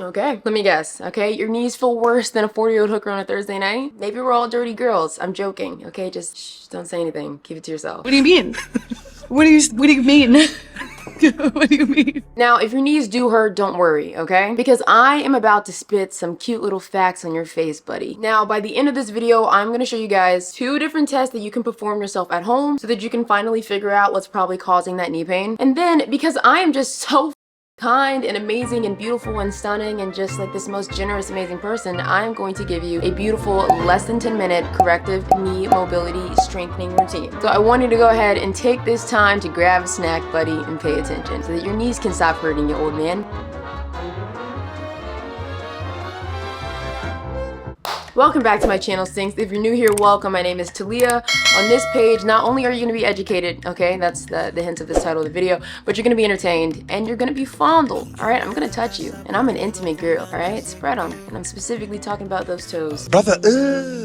Okay, let me guess. Okay, your knees feel worse than a 40-year-old hooker on a Thursday night? Maybe we're all dirty girls. I'm joking. Okay, just shh, don't say anything. Keep it to yourself. What do you mean? What do you mean? What do you mean? Now, if your knees do hurt, don't worry, okay? Because I am about to spit some cute little facts on your face, buddy. Now, by the end of this video, I'm gonna show you guys 2 different tests that you can perform yourself at home so that you can finally figure out what's probably causing that knee pain. And then, because I am just so kind and amazing and beautiful and stunning and just like this most generous, amazing person, I'm going to give you a beautiful less than 10-minute corrective knee mobility strengthening routine. So I want you to go ahead and take this time to grab a snack, buddy, and pay attention so that your knees can stop hurting you, old man. Welcome back to my channel, Stinks. If you're new here, welcome. My name is Taliyah. On this page, not only are you going to be educated, okay, that's the hint of this title of the video, but you're going to be entertained and you're going to be fondled, all right? I'm going to touch you, and I'm an intimate girl, all right? Spread them, and I'm specifically talking about those toes. Brother,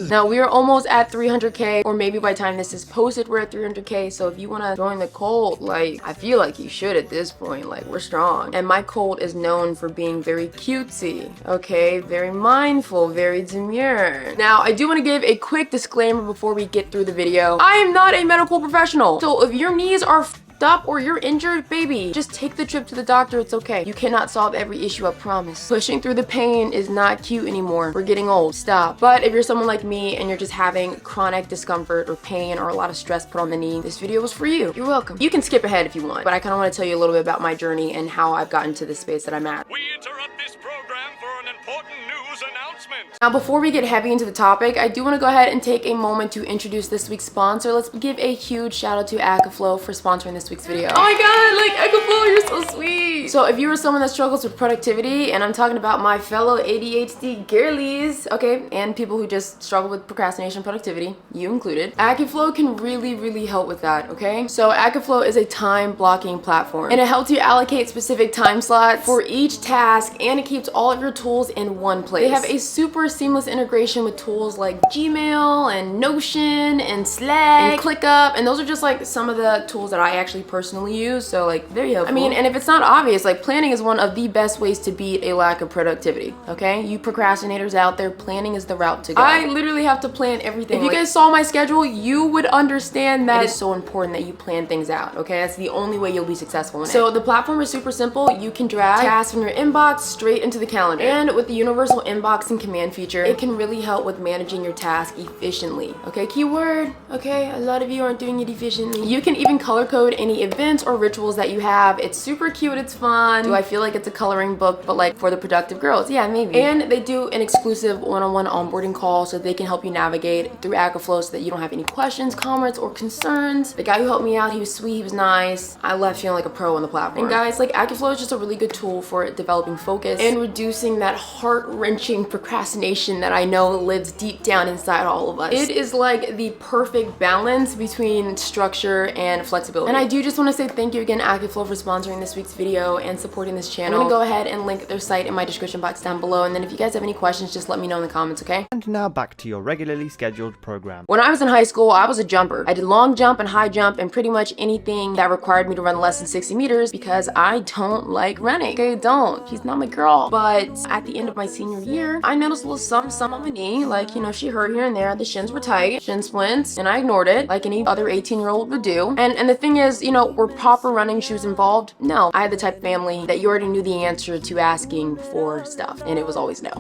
Now, we are almost at 300K, or maybe by the time this is posted, we're at 300K, so if you want to join the cult, like, I feel like you should at this point, like, we're strong. And my cult is known for being very cutesy, okay? Very mindful, very demure. Now, I do want to give a quick disclaimer before we get through the video. I am not a medical professional, so if your knees are up or you're injured, baby, just take the trip to the doctor. It's okay. You cannot solve every issue, I promise. Pushing through the pain is not cute anymore. We're getting old. Stop. But if you're someone like me and you're just having chronic discomfort or pain or a lot of stress put on the knee, this video was for you. You're welcome. You can skip ahead if you want, but I kind of want to tell you a little bit about my journey and how I've gotten to the space that I'm at. We interrupt this program for an important news announcement. Now, before we get heavy into the topic, I do want to go ahead and take a moment to introduce this week's sponsor. Let's give a huge shout out to Akiflow for sponsoring this week's video. Oh my god, like Akiflow, you're so sweet. So if you are someone that struggles with productivity, and I'm talking about my fellow ADHD girlies, okay, and people who just struggle with procrastination and productivity, you included, Akiflow can really help with that, okay? So Akiflow is a time blocking platform, and it helps you allocate specific time slots for each task, and it keeps all of your tools in one place. They have a super seamless integration with tools like Gmail and Notion and Slack and ClickUp, and those are just like some of the tools that I actually personally use, so like very helpful. I mean, and if it's not obvious, like planning is one of the best ways to beat a lack of productivity, okay? You procrastinators out there, planning is the route to go. I literally have to plan everything. If you guys saw my schedule, you would understand that it is so important that you plan things out, okay? That's the only way you'll be successful in it. So the platform is super simple. You can drag tasks from your inbox straight into the calendar, and with the universal inbox and command feature, it can really help with managing your task efficiently, okay? Keyword, okay? A lot of you aren't doing it efficiently. You can even color code any events or rituals that you have. It's super cute, it's fun. Do I feel like it's a coloring book, but like for the productive girls? Yeah, maybe. And they do an exclusive one-on-one onboarding call so they can help you navigate through Akiflow so that you don't have any questions, comments, or concerns. The guy who helped me out, he was sweet, he was nice. I left feeling like a pro on the platform. And guys, like Akiflow is just a really good tool for developing focus and reducing that heart-wrenching procrastination that I know lives deep down inside all of us. It is like the perfect balance between structure and flexibility. And I do just want to say thank you again, Akiflow, for sponsoring this week's video and supporting this channel. I'm gonna go ahead and link their site in my description box down below, and then if you guys have any questions, just let me know in the comments, okay? And now back to your regularly scheduled program. When I was in high school, I was a jumper. I did long jump and high jump and pretty much anything that required me to run less than 60 meters because I don't like running. Okay, don't. She's not my girl. But at the end of my senior year, I noticed a little some on my knee. Like, you know, she hurt here and there. The shins were tight, shin splints, and I ignored it like any other 18-year-old would do. And the thing is, you know, were proper running shoes involved? No. I had the type of family that you already knew the answer to asking for stuff, and it was always no.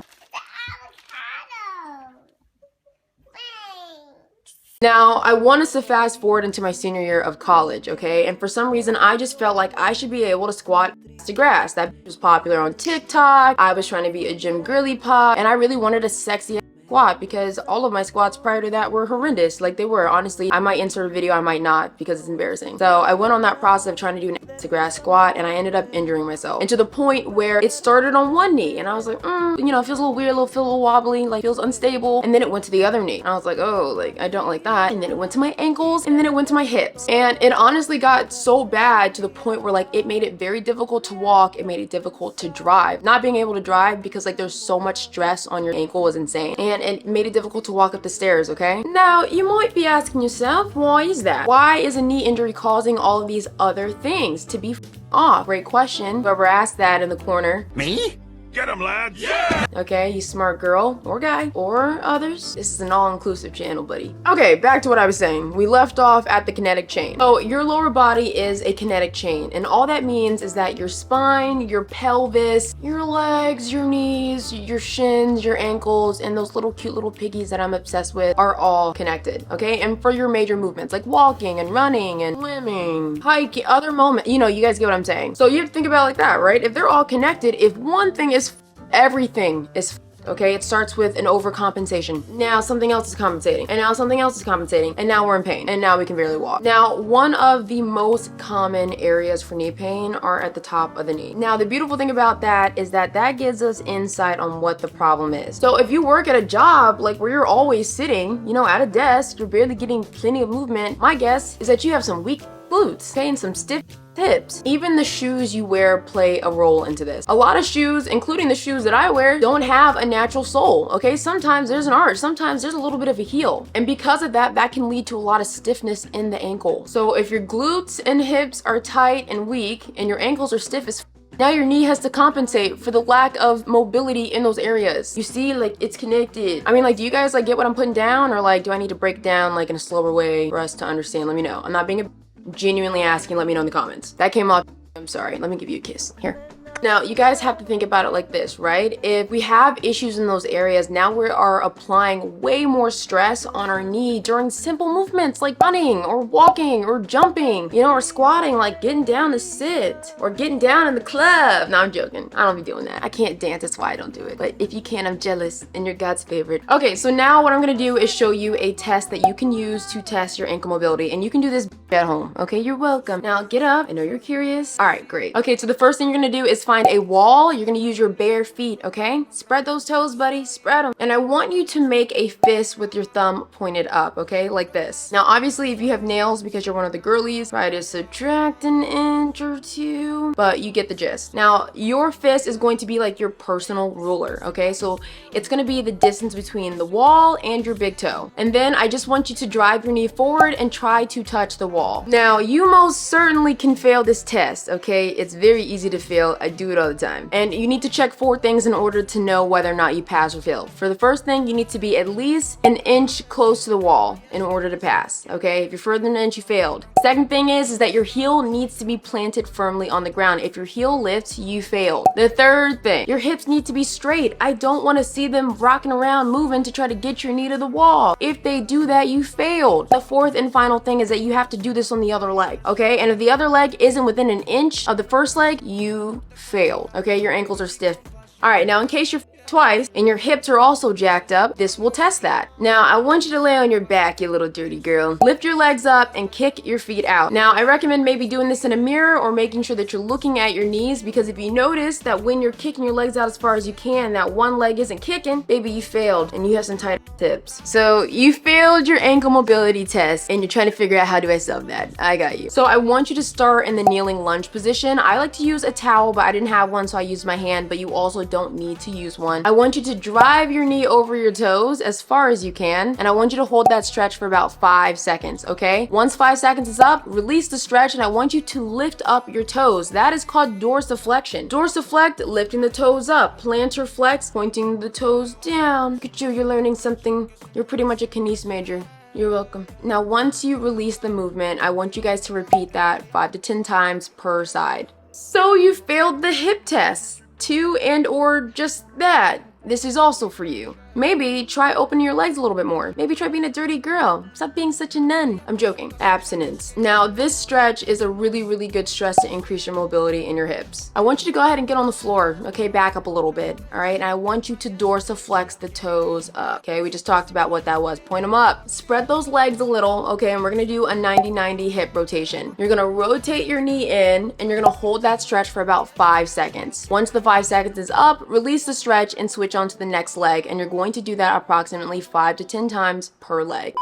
Now, I want us to fast forward into my senior year of college, okay? And for some reason, I just felt like I should be able to squat to grass. That was popular on TikTok. I was trying to be a gym girly pop, and I really wanted a sexy squat because all of my squats prior to that were horrendous. Like they were, honestly. I might insert a video, I might not because it's embarrassing. So I went on that process of trying to do an to grass squat, and I ended up injuring myself. And to the point where it started on one knee, and I was like, you know, it feels a little weird, feel a little wobbly, like feels unstable. And then it went to the other knee. And I was like, oh, like I don't like that. And then it went to my ankles, and then it went to my hips. And it honestly got so bad to the point where like it made it very difficult to walk. It made it difficult to drive. Not being able to drive because like there's so much stress on your ankle was insane. And it made it difficult to walk up the stairs, okay? Now, you might be asking yourself, why is that? Why is a knee injury causing all of these other things to be off? Great question. Whoever asked that in the corner. Me? Get him, lads! Yeah! Okay, you smart girl, or guy, or others. This is an all-inclusive channel, buddy. Okay, back to what I was saying. We left off at the kinetic chain. So your lower body is a kinetic chain, and all that means is that your spine, your pelvis, your legs, your knees, your shins, your ankles, and those little cute little piggies that I'm obsessed with are all connected, okay? And for your major movements, like walking and running and swimming, hiking, other moments, you know, you guys get what I'm saying. So you have to think about it like that, right? If they're all connected, if one thing is everything is okay? It starts with an overcompensation. Now something else is compensating, and now something else is compensating, and now we're in pain, and now we can barely walk. Now, one of the most common areas for knee pain are at the top of the knee. Now, the beautiful thing about that is that that gives us insight on what the problem is. So if you work at a job like where you're always sitting, you know, at a desk, you're barely getting plenty of movement, my guess is that you have some weak glutes, okay, and some stiff hips. Even the shoes you wear play a role into this. A lot of shoes, including the shoes that I wear, don't have a natural sole, okay? Sometimes there's an arch, sometimes there's a little bit of a heel. And because of that, that can lead to a lot of stiffness in the ankle. So if your glutes and hips are tight and weak and your ankles are stiff as now your knee has to compensate for the lack of mobility in those areas. You see, like, it's connected. I mean, like, do you guys like get what I'm putting down, or like do I need to break down like in a slower way for us to understand? Let me know. I'm not being genuinely asking. Let me know in the comments. That came off. I'm sorry. Let me give you a kiss. Here. Now, you guys have to think about it like this, right? If we have issues in those areas, now we are applying way more stress on our knee during simple movements like running or walking or jumping, you know, or squatting, like getting down to sit or getting down in the club. No, I'm joking. I don't be doing that. I can't dance. That's why I don't do it. But if you can, I'm jealous and you're God's favorite. Okay, so now what I'm going to do is show you a test that you can use to test your ankle mobility, and you can do this at home. Okay, you're welcome. Now get up. I know you're curious. All right, great. Okay, so the first thing you're going to do is find a wall. You're going to use your bare feet, okay? Spread those toes, buddy. Spread them. And I want you to make a fist with your thumb pointed up, okay? Like this. Now, obviously, if you have nails because you're one of the girlies, try to subtract an inch or two, but you get the gist. Now, your fist is going to be like your personal ruler, okay? So it's going to be the distance between the wall and your big toe. And then I just want you to drive your knee forward and try to touch the wall. Now, you most certainly can fail this test, okay? It's very easy to fail. I do it all the time. And you need to check 4 things in order to know whether or not you pass or fail. For the first thing, you need to be at least an inch close to the wall in order to pass, okay? If you're further than an inch, you failed. Second thing is that your heel needs to be planted firmly on the ground. If your heel lifts, you failed. The third thing, your hips need to be straight. I don't want to see them rocking around, moving to try to get your knee to the wall. If they do that, you failed. The fourth and final thing is that you have to do this on the other leg, okay? And if the other leg isn't within an inch of the first leg, you failed, okay? Your ankles are stiff. All right, now in case you're twice and your hips are also jacked up, this will test that. Now, I want you to lay on your back, you little dirty girl. Lift your legs up and kick your feet out. Now, I recommend maybe doing this in a mirror or making sure that you're looking at your knees, because if you notice that when you're kicking your legs out as far as you can, that one leg isn't kicking, baby, you failed and you have some tight hips. So you failed your ankle mobility test and you're trying to figure out, how do I solve that? I got you. So I want you to start in the kneeling lunge position. I like to use a towel, but I didn't have one, so I used my hand, but you also don't need to use one. I want you to drive your knee over your toes as far as you can, and I want you to hold that stretch for about 5 seconds, okay? Once 5 seconds is up, release the stretch, and I want you to lift up your toes. That is called dorsiflexion. Dorsiflect, lifting the toes up. Plantar flex, pointing the toes down. Look at you, you're learning something. You're pretty much a kines major. You're welcome. Now, once you release the movement, I want you guys to repeat that 5 to 10 times per side. So you failed the hip test. 2 and or just that. This is also for you. Maybe try opening your legs a little bit more. Maybe try being a dirty girl. Stop being such a nun. I'm joking. Abstinence. Now, this stretch is a really, really good stretch to increase your mobility in your hips. I want you to go ahead and get on the floor. Okay, back up a little bit. All right, and I want you to dorsiflex the toes up. Okay, we just talked about what that was. Point them up. Spread those legs a little. Okay, and we're gonna do a 90-90 hip rotation. You're gonna rotate your knee in, and you're gonna hold that stretch for about 5 seconds. Once the 5 seconds is up, release the stretch and switch on to the next leg, and you're going to do that approximately 5 to 10 times per leg.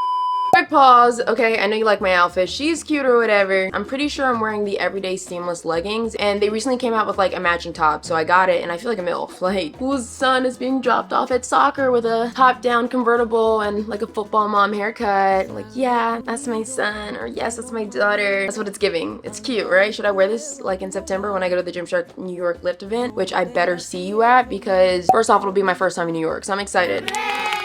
Quick pause. Okay, I know you like my outfit. She's cute or whatever. I'm pretty sure I'm wearing the everyday seamless leggings, and they recently came out with like a matching top, so I got it, and I feel like a MILF. Like, whose son is being dropped off at soccer with a top-down convertible and like a football mom haircut? Like, yeah, that's my son, or yes, that's my daughter. That's what it's giving. It's cute, right? Should I wear this like in September when I go to the Gymshark New York lift event, which I better see you at, because first off, it'll be my first time in New York, so I'm excited.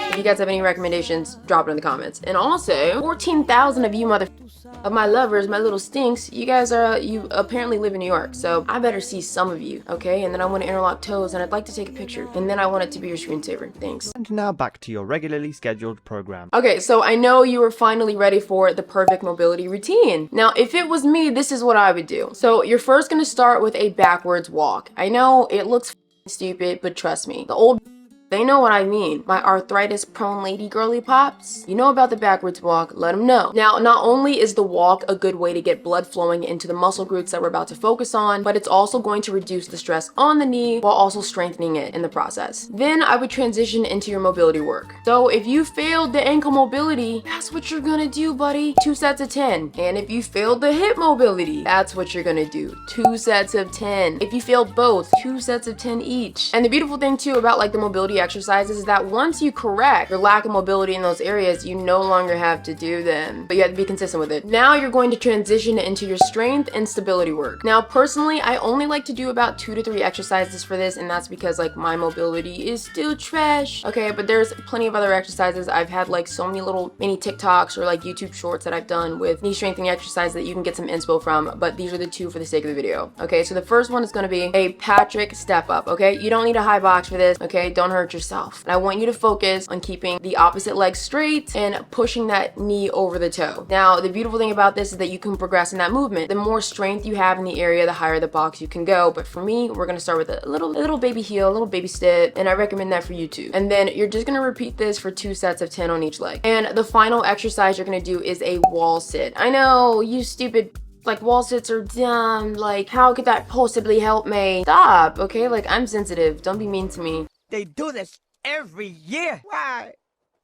If you guys have any recommendations, drop it in the comments. And also, 14,000 of you of my lovers, my little stinks, you guys are, you apparently live in New York, so I better see some of you, okay? And then I want to interlock toes, and I'd like to take a picture, and then I want it to be your screensaver. Thanks. And now back to your regularly scheduled program. Okay, so I know you were finally ready for the perfect mobility routine. Now, if it was me, this is what I would do. So you're first gonna start with a backwards walk. I know it looks stupid, but trust me, the old they know what I mean. My arthritis prone lady girly pops. You know about the backwards walk, let them know. Now, not only is the walk a good way to get blood flowing into the muscle groups that we're about to focus on, but it's also going to reduce the stress on the knee while also strengthening it in the process. Then I would transition into your mobility work. So if you failed the ankle mobility, that's what you're gonna do, buddy. 2 sets of 10. And if you failed the hip mobility, that's what you're gonna do. 2 sets of 10. If you failed both, 2 sets of 10 each. And the beautiful thing too about like the mobility exercises is that once you correct your lack of mobility in those areas, you no longer have to do them, but you have to be consistent with it. Now you're going to transition into your strength and stability work. Now personally, I only like to do about 2 to 3 exercises for this, and that's because like my mobility is still trash. Okay, but there's plenty of other exercises. I've had like so many little mini TikToks or like YouTube shorts that I've done with knee strengthening exercises that you can get some inspo from, but these are the 2 for the sake of the video. Okay, so the first one is going to be a Patrick step up. Okay, you don't need a high box for this. Okay, don't hurt yourself. And I want you to focus on keeping the opposite leg straight and pushing that knee over the toe. Now, the beautiful thing about this is that you can progress in that movement. The more strength you have in the area, the higher the box you can go. But for me, we're gonna start with a little baby heel, a little baby step, and I recommend that for you too. And then you're just gonna repeat this for 2 sets of 10 on each leg. And the final exercise you're gonna do is a wall sit. I know, you stupid, like, wall sits are dumb. Like, how could that possibly help me? Stop, okay? Like, I'm sensitive. Don't be mean to me. They do this every year. Why?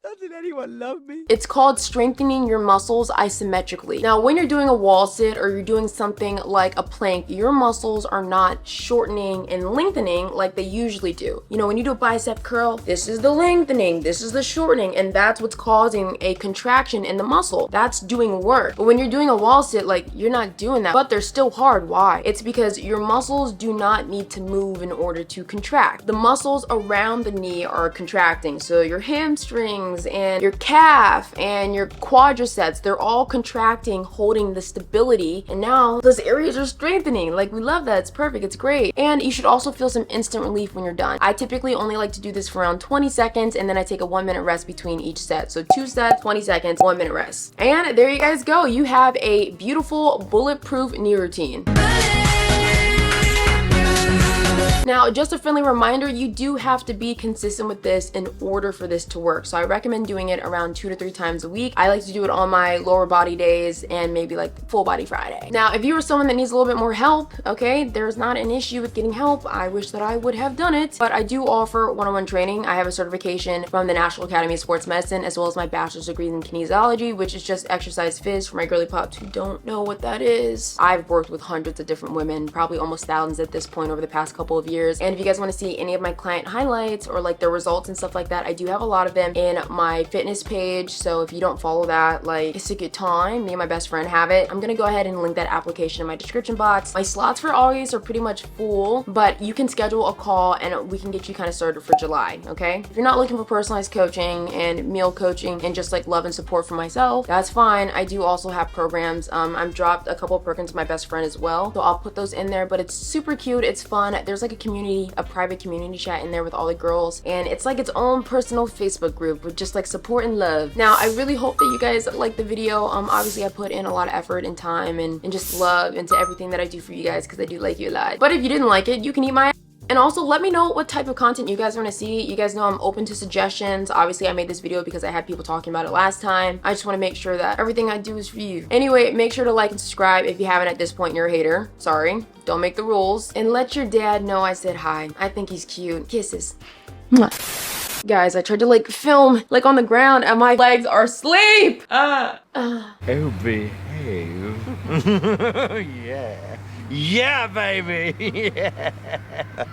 Doesn't anyone love me? It's called strengthening your muscles isometrically. Now, when you're doing a wall sit or you're doing something like a plank, your muscles are not shortening and lengthening like they usually do. You know, when you do a bicep curl, this is the lengthening, this is the shortening, and that's what's causing a contraction in the muscle. That's doing work. But when you're doing a wall sit, like, you're not doing that, but they're still hard. Why? It's because your muscles do not need to move in order to contract. The muscles around the knee are contracting, so your hamstrings and your calf and your quadriceps, they're all contracting, holding the stability, and now those areas are strengthening. Like, we love that. It's perfect. It's great. And you should also feel some instant relief when you're done. I typically only like to do this for around 20 seconds, and then I take a 1-minute rest between each set. So 2 sets, 20 seconds, 1-minute rest. And there you guys go. You have a beautiful bulletproof knee routine. Now, just a friendly reminder, you do have to be consistent with this in order for this to work. So I recommend doing it around 2 to 3 times a week. I like to do it on my lower body days and maybe like full body Friday. Now, if you are someone that needs a little bit more help, okay, there's not an issue with getting help. I wish that I would have done it, but I do offer one-on-one training. I have a certification from the National Academy of Sports Medicine, as well as my bachelor's degree in kinesiology, which is just exercise phys for my girly pops who don't know what that is. I've worked with hundreds of different women, probably almost thousands at this point over the past couple of years. And if you guys want to see any of my client highlights or like their results and stuff like that, I do have a lot of them in my fitness page. So if you don't follow that, like, it's a good time. Me and my best friend have it. I'm gonna go ahead and link that application in my description box. My slots for August are pretty much full, but you can schedule a call and we can get you kind of started for July, okay? If you're not looking for personalized coaching and meal coaching and just like love and support for myself, that's fine. I do also have programs. I've dropped a couple of programs to my best friend as well, so I'll put those in there, but it's super cute. It's fun. There's like a community, a private community chat in there with all the girls, and it's like its own personal Facebook group with just like support and love. Now, I really hope that you guys like the video. Obviously I put in a lot of effort and time and just love into everything that I do for you guys because I do like you a lot. But if you didn't like it, you can eat my ass. And also let me know what type of content you guys want to see. You guys know I'm open to suggestions. Obviously I made this video because I had people talking about it last time. I just want to make sure that everything I do is for you. Anyway, make sure to like and subscribe if you haven't at this point and you're a hater. Sorry, don't make the rules. And let your dad know I said hi. I think he's cute. Kisses. Mwah. Guys, I tried to like film like on the ground and my legs are asleep. Oh, behave. Yeah. Yeah, baby. Yeah.